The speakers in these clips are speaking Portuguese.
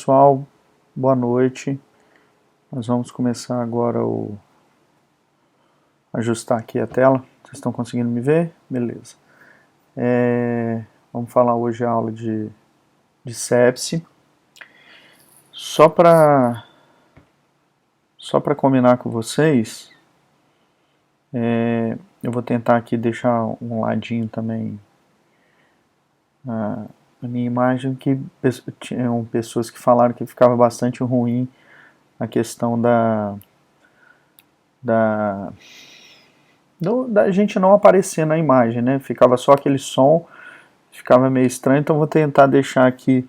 pessoal, boa noite. Nós vamos começar agora ajustar aqui a tela. Vocês estão conseguindo me ver? Beleza. Vamos falar hoje a aula de sepse. Só para combinar com vocês, eu vou tentar aqui deixar um ladinho também a minha imagem, que tinham pessoas que falaram que ficava bastante ruim a questão da gente não aparecer na imagem, né? Ficava só aquele som, ficava meio estranho, então vou tentar deixar aqui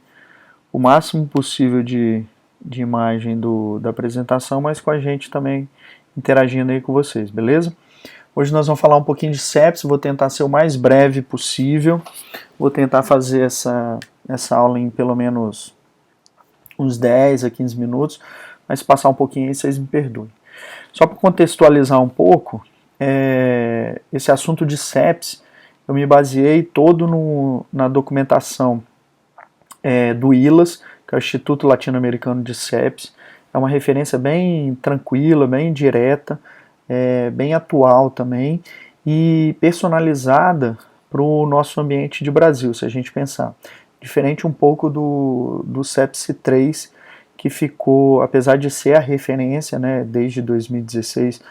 o máximo possível de imagem da apresentação, mas com a gente também interagindo aí com vocês, beleza? Hoje nós vamos falar um pouquinho de sepse, vou tentar ser o mais breve possível, vou tentar fazer essa aula em pelo menos uns 10 a 15 minutos, mas se passar um pouquinho aí, vocês me perdoem. Só para contextualizar um pouco, esse assunto de sepse, eu me baseei todo na documentação do ILAS, que é o Instituto Latino-Americano de Sepse. É uma referência bem tranquila, bem direta, bem atual também, e personalizada para o nosso ambiente de Brasil, se a gente pensar. Diferente um pouco do Sepse 3, que ficou, apesar de ser a referência, né, desde 2016,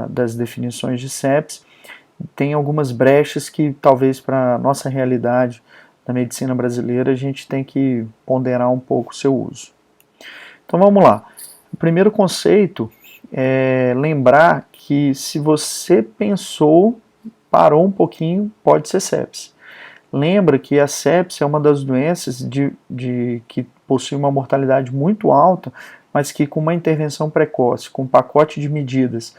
das definições de sepse, tem algumas brechas que talvez para a nossa realidade da medicina brasileira a gente tem que ponderar um pouco o seu uso. Então vamos lá. O primeiro conceito é lembrar que se você pensou, parou um pouquinho, pode ser sepse. Lembra que a sepse é uma das doenças que possui uma mortalidade muito alta, mas que com uma intervenção precoce, com um pacote de medidas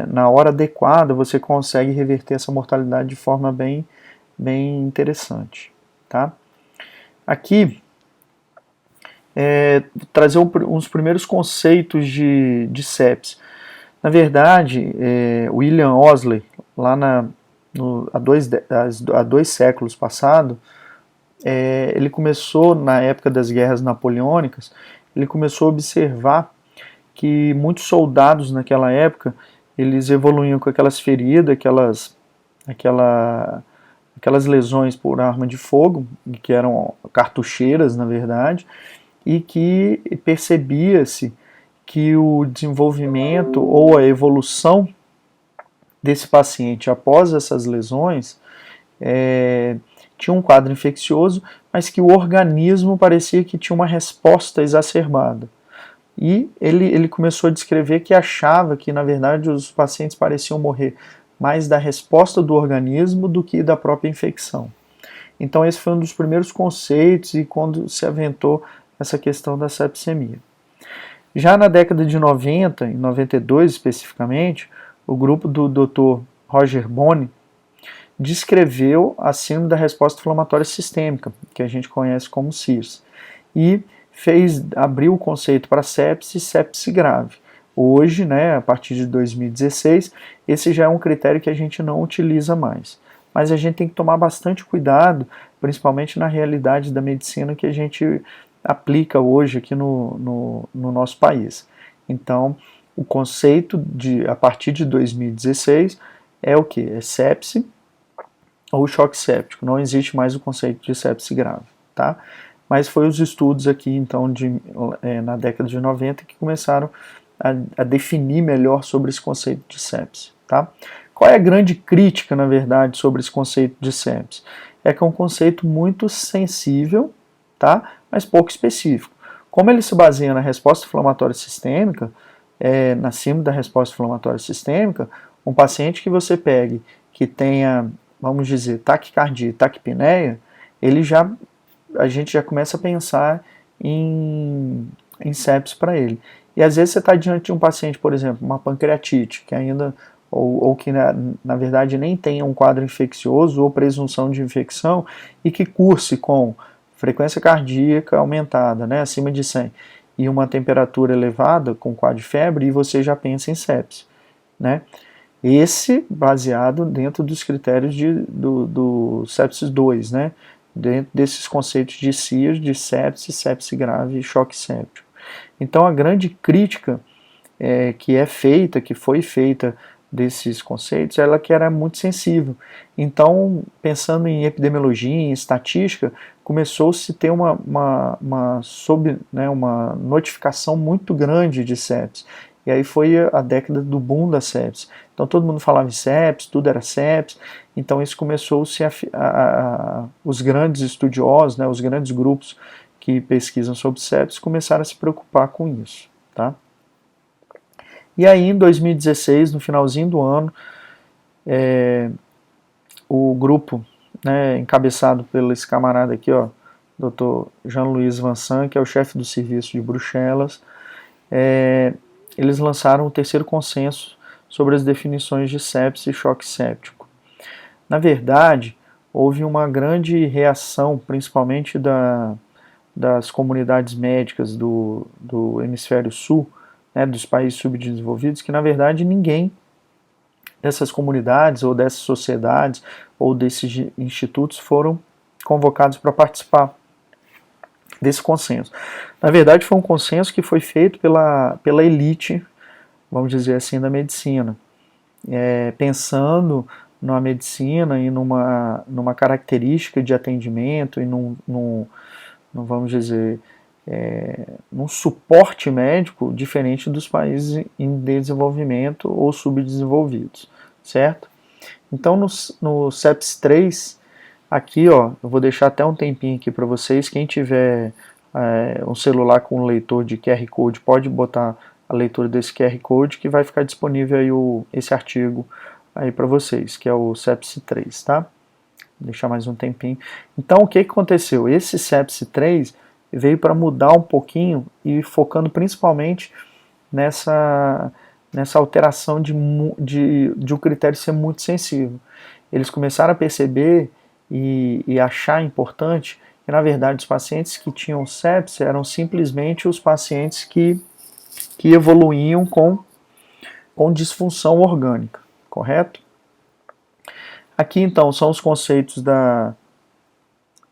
na hora adequada, você consegue reverter essa mortalidade de forma bem interessante. Tá? Aqui, trazer uns primeiros conceitos de sepse. Na verdade, William Owsley, lá há dois séculos passado, ele começou, na época das guerras napoleônicas, ele começou a observar que muitos soldados naquela época, eles evoluíam com aquelas feridas, aquelas lesões por arma de fogo, que eram cartucheiras, na verdade, e que percebia-se que o desenvolvimento ou a evolução desse paciente após essas lesões tinha um quadro infeccioso, mas que o organismo parecia que tinha uma resposta exacerbada. E ele começou a descrever que achava que, na verdade, os pacientes pareciam morrer mais da resposta do organismo do que da própria infecção. Então esse foi um dos primeiros conceitos e quando se aventou essa questão da sepsemia. Já na década de 90, em 92 especificamente, o grupo do Dr. Roger Bonney descreveu a síndrome da resposta inflamatória sistêmica, que a gente conhece como SIRS, e abriu o conceito para sepse e sepse grave. Hoje, né, a partir de 2016, esse já é um critério que a gente não utiliza mais. Mas a gente tem que tomar bastante cuidado, principalmente na realidade da medicina que a gente aplica hoje aqui no nosso país. Então, o conceito a partir de 2016 é o que? É sepse ou choque séptico. Não existe mais o conceito de sepse grave, tá? Mas foi os estudos aqui, então, na década de 90 que começaram a definir melhor sobre esse conceito de sepse, tá? Qual é a grande crítica, na verdade, sobre esse conceito de sepse? É que é um conceito muito sensível, tá? Mas pouco específico. Como ele se baseia na resposta inflamatória sistêmica, na síndrome da resposta inflamatória sistêmica, um paciente que você pegue que tenha, vamos dizer, taquicardia e taquipneia, a gente já começa a pensar em sepse para ele. E às vezes você está diante de um paciente, por exemplo, uma pancreatite, que ainda, ou que na verdade nem tenha um quadro infeccioso ou presunção de infecção, e que curse com frequência cardíaca aumentada, né, acima de 100, e uma temperatura elevada, com quadro de febre, e você já pensa em sepse, né? Esse baseado dentro dos critérios do sepsis 2, né? dentro desses conceitos de CIAS, de sepse, sepse grave e choque séptico. Então a grande crítica que foi feita desses conceitos, ela que era muito sensível. Então, pensando em epidemiologia, em estatística, começou-se a ter uma notificação muito grande de sepse. E aí foi a década do boom da sepse. Então todo mundo falava em sepse, tudo era sepse. Então isso começou-se os grandes estudiosos, né, os grandes grupos que pesquisam sobre sepse começaram a se preocupar com isso, tá? E aí em 2016, no finalzinho do ano, o grupo, né, encabeçado pelo esse camarada aqui, ó, Dr. Jean-Louis Vincent, que é o chefe do serviço de Bruxelas, eles lançaram o terceiro consenso sobre as definições de sepse e choque séptico. Na verdade, houve uma grande reação, principalmente das comunidades médicas do hemisfério sul, né, dos países subdesenvolvidos, que na verdade ninguém dessas comunidades ou dessas sociedades ou desses institutos foram convocados para participar desse consenso. Na verdade, foi um consenso que foi feito pela elite, vamos dizer assim, da medicina, pensando na medicina e numa característica de atendimento e vamos dizer, num suporte médico diferente dos países em desenvolvimento ou subdesenvolvidos, certo? Então, no CEPS 3, aqui, ó, eu vou deixar até um tempinho aqui para vocês. Quem tiver um celular com um leitor de QR Code, pode botar a leitura desse QR Code que vai ficar disponível aí esse artigo aí para vocês, que é o CEPS 3, tá? Vou deixar mais um tempinho. Então, o que aconteceu? Esse CEPS 3 veio para mudar um pouquinho e focando principalmente nessa alteração de o critério ser muito sensível. Eles começaram a perceber e achar importante que, na verdade, os pacientes que tinham sepse eram simplesmente os pacientes que evoluíam com disfunção orgânica, correto? Aqui, então, são os conceitos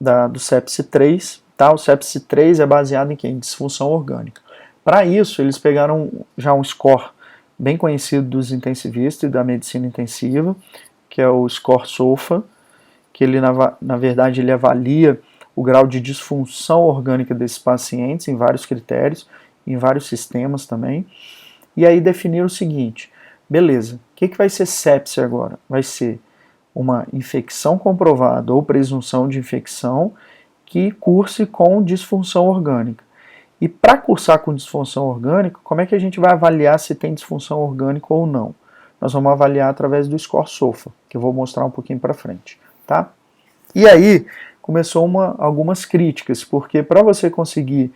do sepse 3, tá? O sepse 3 é baseado em quê? Em disfunção orgânica. Para isso, eles pegaram já um score bem conhecido dos intensivistas e da medicina intensiva, que é o score SOFA, que ele, na verdade, ele avalia o grau de disfunção orgânica desses pacientes em vários critérios, em vários sistemas também. E aí definiram o seguinte, beleza, o que vai ser sepse agora? Vai ser uma infecção comprovada ou presunção de infecção que curse com disfunção orgânica. E para cursar com disfunção orgânica, como é que a gente vai avaliar se tem disfunção orgânica ou não? Nós vamos avaliar através do score SOFA, que eu vou mostrar um pouquinho para frente, tá? E aí começou algumas críticas, porque para você conseguir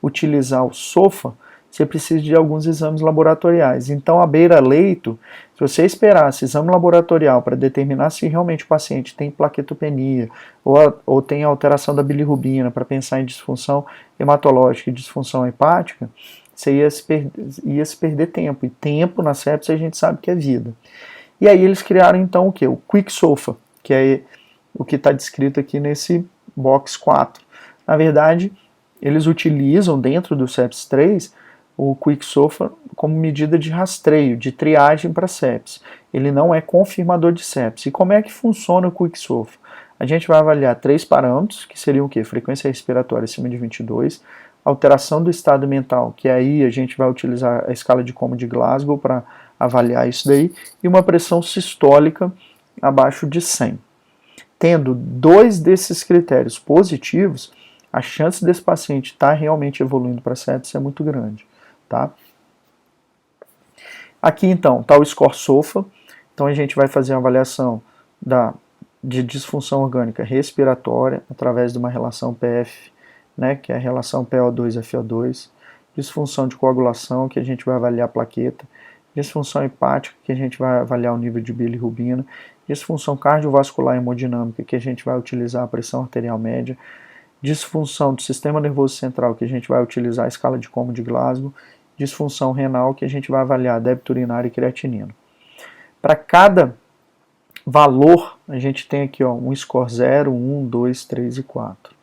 utilizar o SOFA, você precisa de alguns exames laboratoriais. Então, a beira-leito, se você esperasse exame laboratorial para determinar se realmente o paciente tem plaquetopenia ou tem alteração da bilirrubina para pensar em disfunção hematológica e disfunção hepática, você ia se perder tempo. E tempo na sepse a gente sabe que é vida. E aí eles criaram então o que? O Quick SOFA, que é o que está descrito aqui nesse box 4. Na verdade, eles utilizam dentro do CEPS 3 o Quick SOFA como medida de rastreio, de triagem para sepse. Ele não é confirmador de sepse. E como é que funciona o Quick SOFA? A gente vai avaliar 3 parâmetros, que seriam o quê? Frequência respiratória acima de 22, alteração do estado mental, que aí a gente vai utilizar a escala de Como de Glasgow para avaliar isso daí, e uma pressão sistólica abaixo de 100. Tendo 2 desses critérios positivos, a chance desse paciente estar realmente evoluindo para sepse é muito grande. Tá? Aqui então está o score SOFA, então a gente vai fazer uma avaliação de disfunção orgânica respiratória através de uma relação PF, né, que é a relação PO2-FO2, disfunção de coagulação, que a gente vai avaliar a plaqueta, disfunção hepática, que a gente vai avaliar o nível de bilirrubina, disfunção cardiovascular hemodinâmica, que a gente vai utilizar a pressão arterial média, disfunção do sistema nervoso central, que a gente vai utilizar a escala de Como de Glasgow, disfunção renal, que a gente vai avaliar débito urinário e creatinina. Para cada valor, a gente tem aqui ó, um score 0, 1, 2, 3 e 4.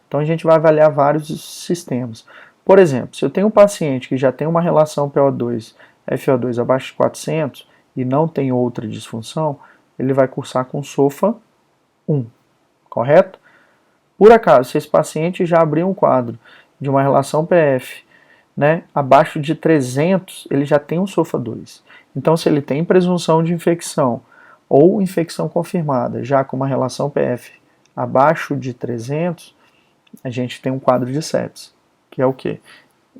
Então a gente vai avaliar vários sistemas. Por exemplo, se eu tenho um paciente que já tem uma relação PO2, FO2 abaixo de 400 e não tem outra disfunção, ele vai cursar com SOFA 1, correto? Por acaso, se esse paciente já abriu um quadro de uma relação PF, né, abaixo de 300, ele já tem um SOFA 2. Então, se ele tem presunção de infecção ou infecção confirmada, já com uma relação PF abaixo de 300, a gente tem um quadro de sepsis, que é o quê?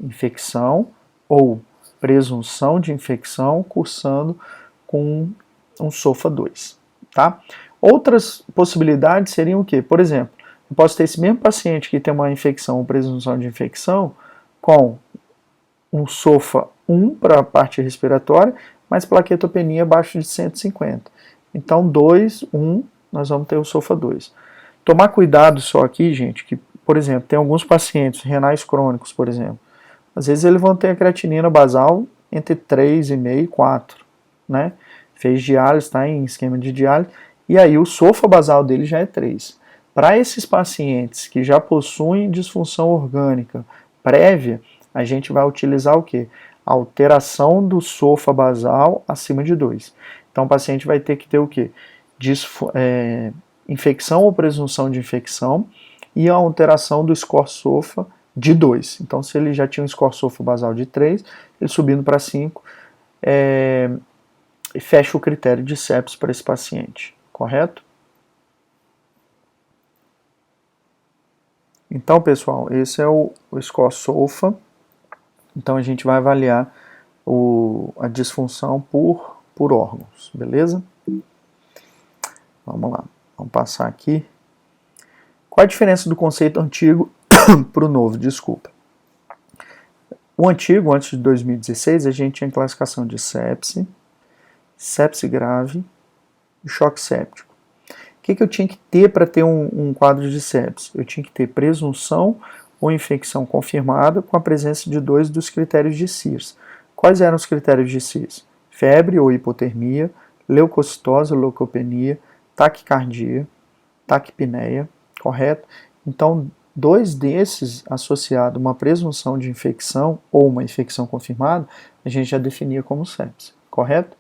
Infecção ou presunção de infecção cursando com um SOFA 2, tá? Outras possibilidades seriam o quê? Por exemplo, eu posso ter esse mesmo paciente que tem uma infecção ou presunção de infecção com um SOFA 1 para a parte respiratória, mas plaquetopenia abaixo de 150. Então, 2, 1, nós vamos ter o SOFA 2. Tomar cuidado só aqui, gente, que, por exemplo, tem alguns pacientes renais crônicos, por exemplo, às vezes eles vão ter a creatinina basal entre 3,5 e 4, né? Fez diálise, está em esquema de diálise, e aí o SOFA basal dele já é 3. Para esses pacientes que já possuem disfunção orgânica prévia, a gente vai utilizar o quê? A alteração do SOFA basal acima de 2. Então o paciente vai ter que ter o quê? Infecção ou presunção de infecção e a alteração do score SOFA de 2. Então se ele já tinha um score SOFA basal de 3, ele subindo para 5, fecha o critério de sepsis para esse paciente, correto? Então, pessoal, esse é o score SOFA. Então, a gente vai avaliar a disfunção por órgãos, beleza? Vamos lá, vamos passar aqui. Qual a diferença do conceito antigo para o novo? Desculpa. O antigo, antes de 2016, a gente tinha classificação de sepse, sepse grave e choque séptico. O que eu tinha que ter para ter um quadro de sepse? Eu tinha que ter presunção ou infecção confirmada com a presença de 2 dos critérios de CIRS. Quais eram os critérios de CIRS? Febre ou hipotermia, leucocitose ou leucopenia, taquicardia, taquipneia, correto? Então, 2 desses associados a uma presunção de infecção ou uma infecção confirmada, a gente já definia como sepse, correto?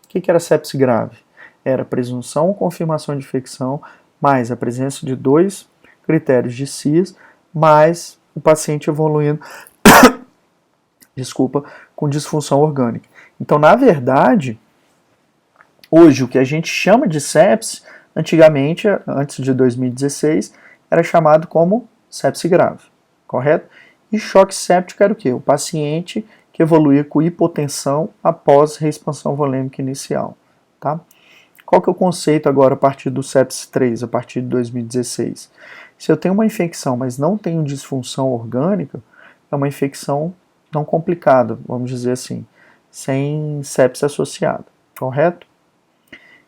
O que era sepse grave? Era presunção ou confirmação de infecção, mais a presença de 2 critérios de CIRS, mais o paciente evoluindo, com disfunção orgânica. Então, na verdade, hoje o que a gente chama de sepse, antigamente, antes de 2016, era chamado como sepse grave, correto? E choque séptico era o quê? O paciente que evoluía com hipotensão após reexpansão volêmica inicial, tá? Qual que é o conceito agora a partir do sepse 3, a partir de 2016? Se eu tenho uma infecção, mas não tenho disfunção orgânica, é uma infecção não complicada, vamos dizer assim, sem sepse associada, correto?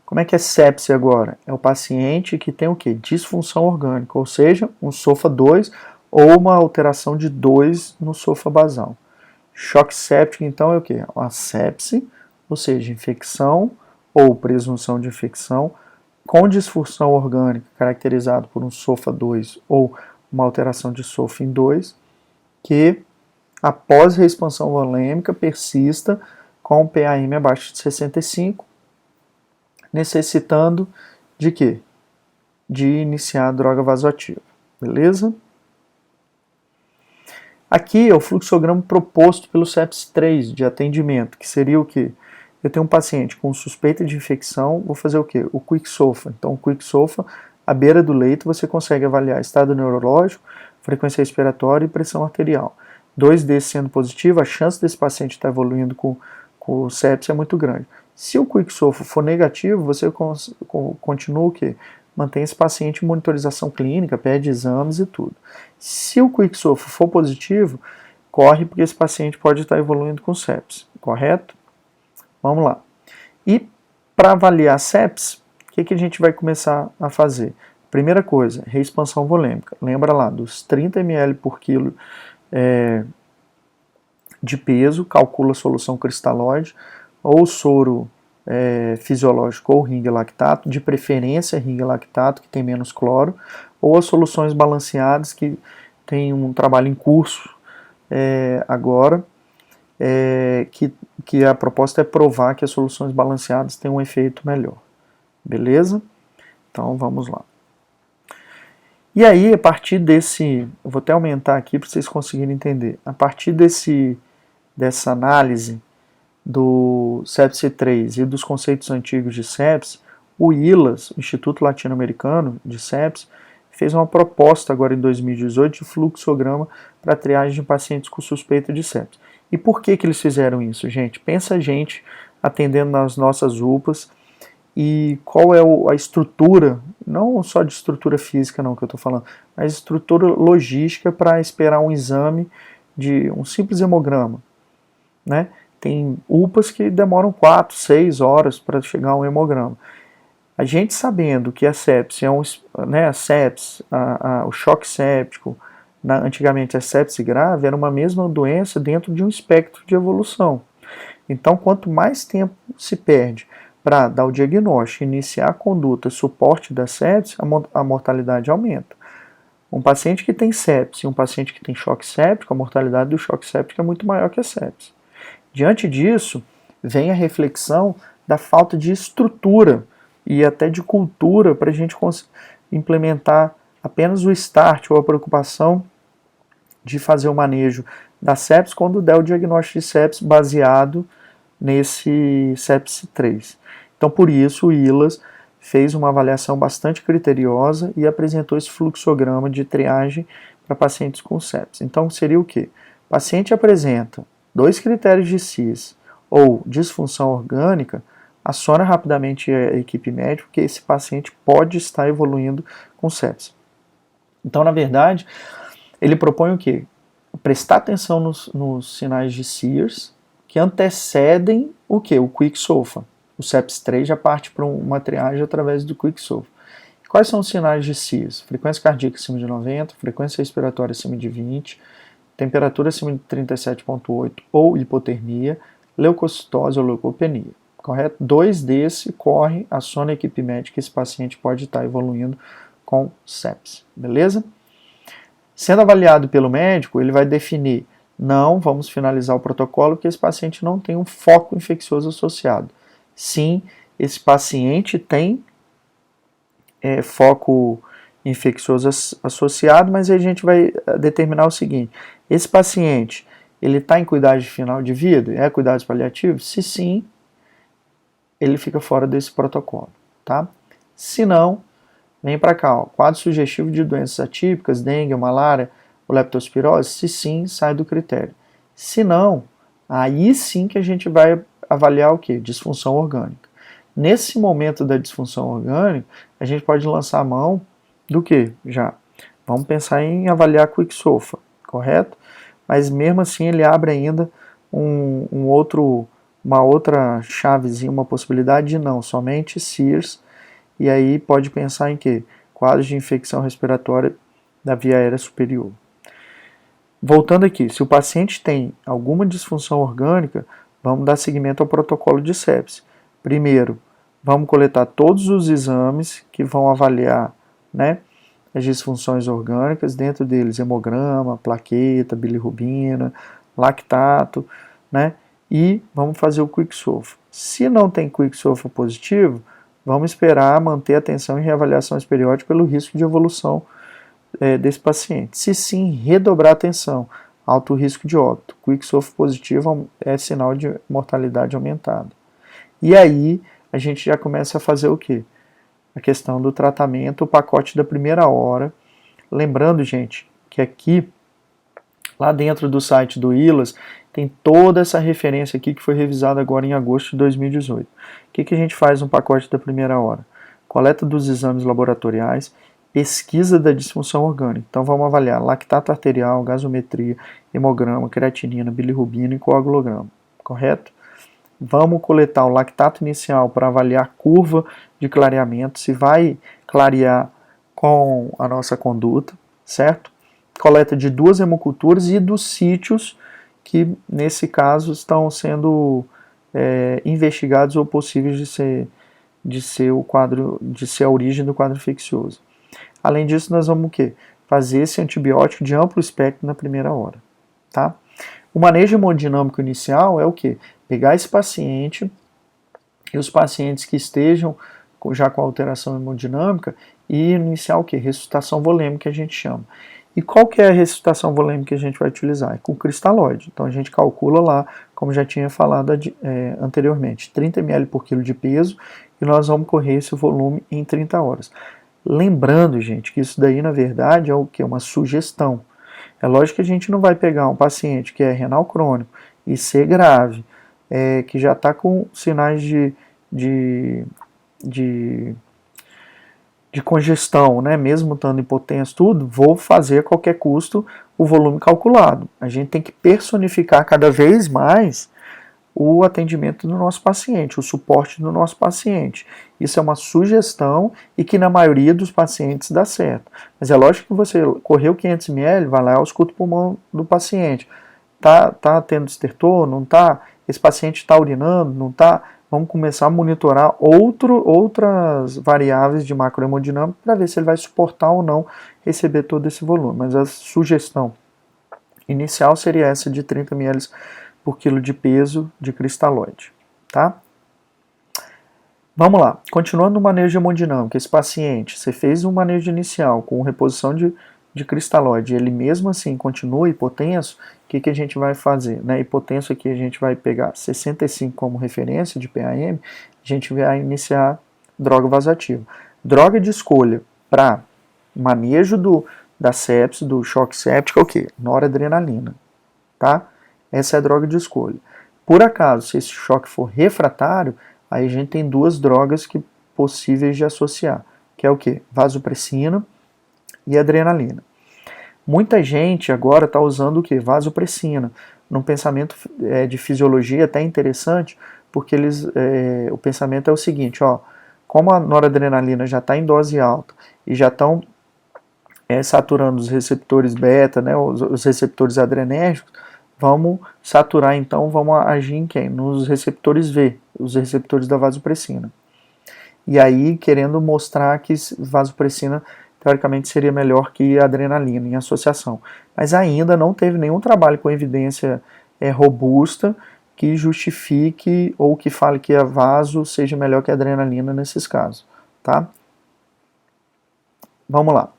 Como é que é sepse agora? É o paciente que tem o quê? Disfunção orgânica, ou seja, um SOFA 2 ou uma alteração de 2 no SOFA basal. Choque séptico, então, é o quê? Uma sepse, ou seja, infecção ou presunção de infecção com disfunção orgânica caracterizado por um SOFA 2 ou uma alteração de SOFA em 2, que após reexpansão volêmica persista com o PAM abaixo de 65, necessitando de quê? De iniciar a droga vasoativa, beleza? Aqui é o fluxograma proposto pelo sepse 3 de atendimento, que seria o quê? Eu tenho um paciente com suspeita de infecção, vou fazer o quê? O Quick SOFA. Então, o Quick SOFA, à beira do leito, você consegue avaliar estado neurológico, frequência respiratória e pressão arterial. 2 desses sendo positivo, a chance desse paciente estar evoluindo com o sepse é muito grande. Se o Quick SOFA for negativo, você continua o quê? Mantém esse paciente em monitorização clínica, pede exames e tudo. Se o Quick SOFA for positivo, corre porque esse paciente pode estar evoluindo com sepse, correto? Vamos lá. E para avaliar sepse, o que a gente vai começar a fazer? Primeira coisa, reexpansão volêmica. Lembra lá, dos 30 ml por quilo de peso, calcula a solução cristalóide, ou soro fisiológico ou ring lactato, de preferência ring lactato, que tem menos cloro, ou as soluções balanceadas, que tem um trabalho em curso agora, que a proposta é provar que as soluções balanceadas têm um efeito melhor. Beleza? Então vamos lá. E aí, a partir desse, eu vou até aumentar aqui para vocês conseguirem entender, a partir dessa análise do sepsi-3 e dos conceitos antigos de sepsis, o ILAS, o Instituto Latino-Americano de Sepsis, fez uma proposta agora em 2018 de fluxograma para triagem de pacientes com suspeita de sepsis. E por que eles fizeram isso, gente? Pensa a gente atendendo nas nossas UPAs e qual é a estrutura, não só de estrutura física não que eu estou falando, mas estrutura logística para esperar um exame de um simples hemograma, né? Tem UPAs que demoram 4, 6 horas para chegar a um hemograma. A gente sabendo que a sepse é a sepse, o choque séptico, antigamente a sepse grave, era uma mesma doença dentro de um espectro de evolução. Então, quanto mais tempo se perde para dar o diagnóstico, iniciar a conduta, suporte da sepse, a mortalidade aumenta. Um paciente que tem sepse e um paciente que tem choque séptico, a mortalidade do choque séptico é muito maior que a sepse. Diante disso, vem a reflexão da falta de estrutura e até de cultura para a gente implementar apenas o start ou a preocupação de fazer o manejo da sepsis quando der o diagnóstico de sepsis baseado nesse sepsi-3. Então, por isso, o ILAS fez uma avaliação bastante criteriosa e apresentou esse fluxograma de triagem para pacientes com sepsis. Então, seria o quê? O paciente apresenta 2 critérios de CIS ou disfunção orgânica, aciona rapidamente a equipe médica, porque esse paciente pode estar evoluindo com sepsis. Então, na verdade, ele propõe o quê? Prestar atenção nos sinais de Sears, que antecedem o quê? O Quick SOFA. O sepsi-3 já parte para uma triagem através do Quick SOFA. Quais são os sinais de Sears? Frequência cardíaca acima de 90, frequência respiratória acima de 20, temperatura acima de 37,8 ou hipotermia, leucocitose ou leucopenia. Correto? 2 desses correm, aciona a equipe médica, esse paciente pode estar evoluindo com sepsis. Beleza? Sendo avaliado pelo médico, ele vai definir, não, vamos finalizar o protocolo, porque esse paciente não tem um foco infeccioso associado. Sim, esse paciente tem foco infeccioso associado, mas a gente vai determinar o seguinte, esse paciente, ele está em cuidado final de vida? É cuidados paliativos? Se sim, ele fica fora desse protocolo, tá? Se não, vem para cá, ó, quadro sugestivo de doenças atípicas, dengue, malária, ou leptospirose, se sim, sai do critério. Se não, aí sim que a gente vai avaliar o quê? Disfunção orgânica. Nesse momento da disfunção orgânica, a gente pode lançar a mão do que? Já. Vamos pensar em avaliar Quick SOFA, correto? Mas mesmo assim ele abre ainda uma outra chavezinha, uma possibilidade de não, somente Sears, e aí pode pensar em quê? Quadros de infecção respiratória da via aérea superior. Voltando aqui, se o paciente tem alguma disfunção orgânica, vamos dar seguimento ao protocolo de sepse. Primeiro, vamos coletar todos os exames que vão avaliar, né, as disfunções orgânicas, dentro deles hemograma, plaqueta, bilirrubina, lactato, né, e vamos fazer o Quick SOFA. Se não tem Quick SOFA positivo, vamos esperar manter a atenção em reavaliações periódicas pelo risco de evolução desse paciente. Se sim, redobrar a atenção, alto risco de óbito. Quick SOFA positivo é sinal de mortalidade aumentada. E aí a gente já começa a fazer o quê? A questão do tratamento, o pacote da primeira hora. Lembrando, gente, que aqui, lá dentro do site do ILAS, tem toda essa referência aqui que foi revisada agora em agosto de 2018. O que a gente faz no pacote da primeira hora? Coleta dos exames laboratoriais, pesquisa da disfunção orgânica. Então vamos avaliar lactato arterial, gasometria, hemograma, creatinina, bilirrubina e coagulograma. Correto? Vamos coletar o lactato inicial para avaliar a curva de clareamento, se vai clarear com a nossa conduta, certo? Coleta de 2 hemoculturas e dos sítios que, nesse caso, estão sendo investigados ou possíveis de ser a origem do quadro infeccioso. Além disso, nós vamos o quê? Fazer esse antibiótico de amplo espectro na primeira hora, tá? O manejo hemodinâmico inicial é o quê? Pegar esse paciente e os pacientes que estejam já com alteração hemodinâmica e iniciar o quê? Ressuscitação volêmica, que a gente chama. E qual que é a ressuscitação volêmica que a gente vai utilizar? É com cristalóide. Então a gente calcula lá, como já tinha falado anteriormente, 30 ml por quilo de peso, e nós vamos correr esse volume em 30 horas. Lembrando, gente, que isso daí na verdade é o que? Uma sugestão. É lógico que a gente não vai pegar um paciente que é renal crônico e ser grave, que já está com sinais de congestão, né? Mesmo estando hipotenso, tudo, vou fazer a qualquer custo o volume calculado. A gente tem que personificar cada vez mais o atendimento do nosso paciente, o suporte do nosso paciente. Isso é uma sugestão e que na maioria dos pacientes dá certo. Mas é lógico que você correu 500 ml, vai lá e ausculta o pulmão do paciente. Tá tendo estertor? Não tá? Esse paciente está urinando? Não tá? Vamos começar a monitorar outras variáveis de macrohemodinâmica para ver se ele vai suportar ou não receber todo esse volume. Mas a sugestão inicial seria essa de 30 ml por quilo de peso de cristalóide, tá? Vamos lá, continuando no manejo hemodinâmico, esse paciente, você fez um manejo inicial com reposição de cristalóide, ele mesmo assim continua hipotenso, o que a gente vai fazer? Né? Hipotenso aqui a gente vai pegar 65 como referência de PAM, a gente vai iniciar droga vasoativa. Droga de escolha para manejo da sepse, do choque séptico, é o quê? Noradrenalina, tá? Essa é a droga de escolha. Por acaso, se esse choque for refratário, aí a gente tem duas drogas possíveis de associar, que é o quê? Vasopressina e adrenalina. Muita gente agora está usando o quê? Vasopressina, num pensamento de fisiologia até interessante, porque o pensamento é o seguinte, ó, como a noradrenalina já está em dose alta e já estão saturando os receptores beta, né, os receptores adrenérgicos, vamos saturar então, vamos agir em quem? Nos receptores V, os receptores da vasopressina. E aí querendo mostrar que vasopressina teoricamente seria melhor que a adrenalina em associação. Mas ainda não teve nenhum trabalho com evidência robusta que justifique ou que fale que a vaso seja melhor que a adrenalina nesses casos, tá? Vamos lá.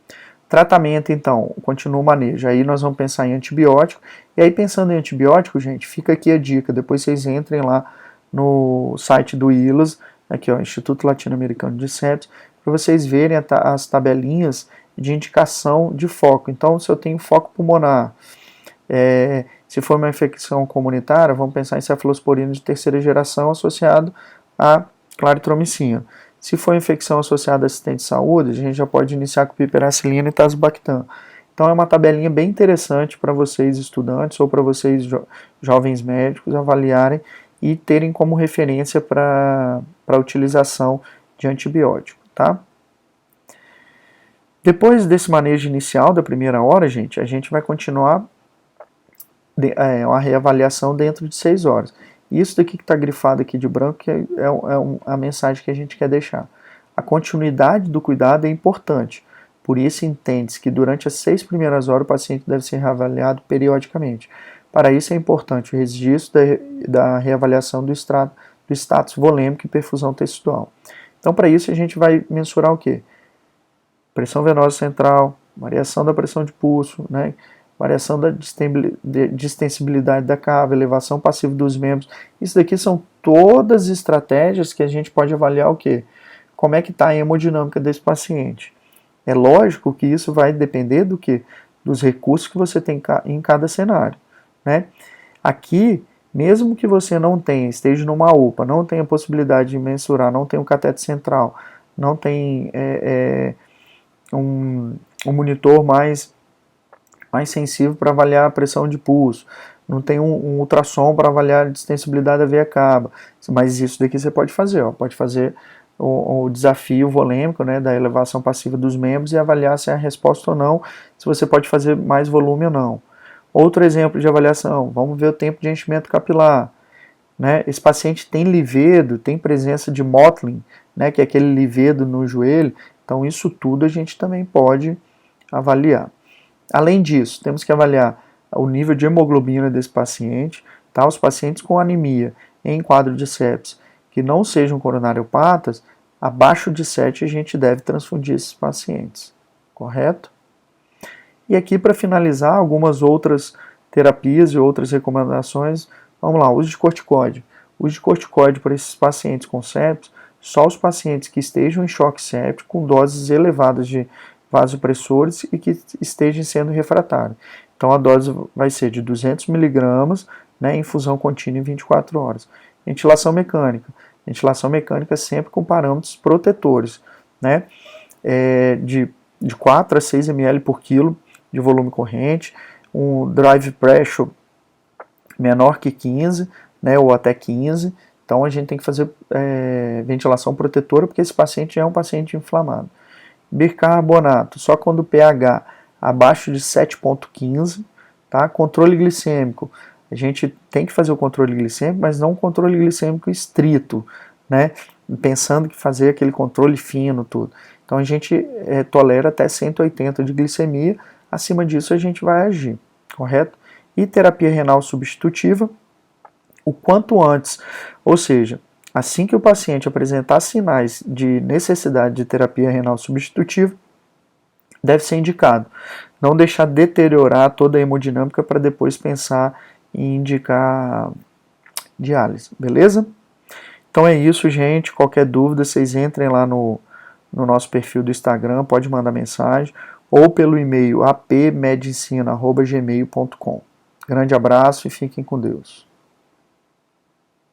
Tratamento, então, continua o manejo. Aí nós vamos pensar em antibiótico. E aí, pensando em antibiótico, gente, fica aqui a dica. Depois vocês entrem lá no site do ILAS, aqui, ó, Instituto Latino-Americano de Sepsis, para vocês verem as tabelinhas de indicação de foco. Então, se eu tenho foco pulmonar, se for uma infecção comunitária, vamos pensar em cefalosporina de terceira geração associado a claritromicina. Se for infecção associada a assistente de saúde, a gente já pode iniciar com piperacilina e tazobactam. Então é uma tabelinha bem interessante para vocês estudantes ou para vocês jovens médicos avaliarem e terem como referência para a utilização de antibiótico, tá? Depois desse manejo inicial da primeira hora, gente, a gente vai continuar uma reavaliação dentro de 6 horas. Isso daqui que está grifado aqui de branco que é a mensagem que a gente quer deixar. A continuidade do cuidado é importante, por isso entende-se que durante as 6 primeiras horas o paciente deve ser reavaliado periodicamente. Para isso é importante o registro da reavaliação do status volêmico e perfusão tecidual. Então para isso a gente vai mensurar o quê? Pressão venosa central, variação da pressão de pulso, né? Variação da distensibilidade da cava, elevação passiva dos membros. Isso daqui são todas estratégias que a gente pode avaliar o quê? Como é que está a hemodinâmica desse paciente. É lógico que isso vai depender do quê? Dos recursos que você tem em cada cenário, né? Aqui, mesmo que você não tenha, esteja numa UPA, não tenha possibilidade de mensurar, não tenha um cateter central, não tem um monitor mais sensível para avaliar a pressão de pulso, não tem um ultrassom para avaliar a distensibilidade da veia cava, mas isso daqui você pode fazer, ó, pode fazer o desafio volêmico, né, da elevação passiva dos membros e avaliar se é a resposta ou não, se você pode fazer mais volume ou não. Outro exemplo de avaliação, vamos ver o tempo de enchimento capilar. né? Esse paciente tem livedo, tem presença de mottling, né, que é aquele livedo no joelho, então isso tudo a gente também pode avaliar. Além disso, temos que avaliar o nível de hemoglobina desse paciente, tá? Os pacientes com anemia em quadro de sepse que não sejam coronariopatas, abaixo de 7 a gente deve transfundir esses pacientes, correto? E aqui, para finalizar, algumas outras terapias e outras recomendações. Vamos lá, uso de corticoide. Uso de corticoide para esses pacientes com sepsis, só os pacientes que estejam em choque séptico com doses elevadas de vasopressores e que estejam sendo refratários. Então a dose vai ser de 200 mg, né, infusão contínua em 24 horas. Ventilação mecânica. Ventilação mecânica sempre com parâmetros protetores, né, de 4 a 6 ml por quilo de volume corrente, um drive pressure menor que 15, né, ou até 15, então a gente tem que fazer ventilação protetora porque esse paciente já é um paciente inflamado. Bicarbonato, só quando o pH abaixo de 7,15, tá? Controle glicêmico, a gente tem que fazer o controle glicêmico, mas não um controle glicêmico estrito, né? Pensando que fazer aquele controle fino, tudo. Então a gente tolera até 180 de glicemia, acima disso a gente vai agir, correto? E terapia renal substitutiva, o quanto antes, ou seja, assim que o paciente apresentar sinais de necessidade de terapia renal substitutiva, deve ser indicado. Não deixar deteriorar toda a hemodinâmica para depois pensar em indicar diálise, beleza? Então é isso, gente. Qualquer dúvida, vocês entrem lá no nosso perfil do Instagram, pode mandar mensagem, ou pelo e-mail apmedicina@gmail.com. Grande abraço e fiquem com Deus.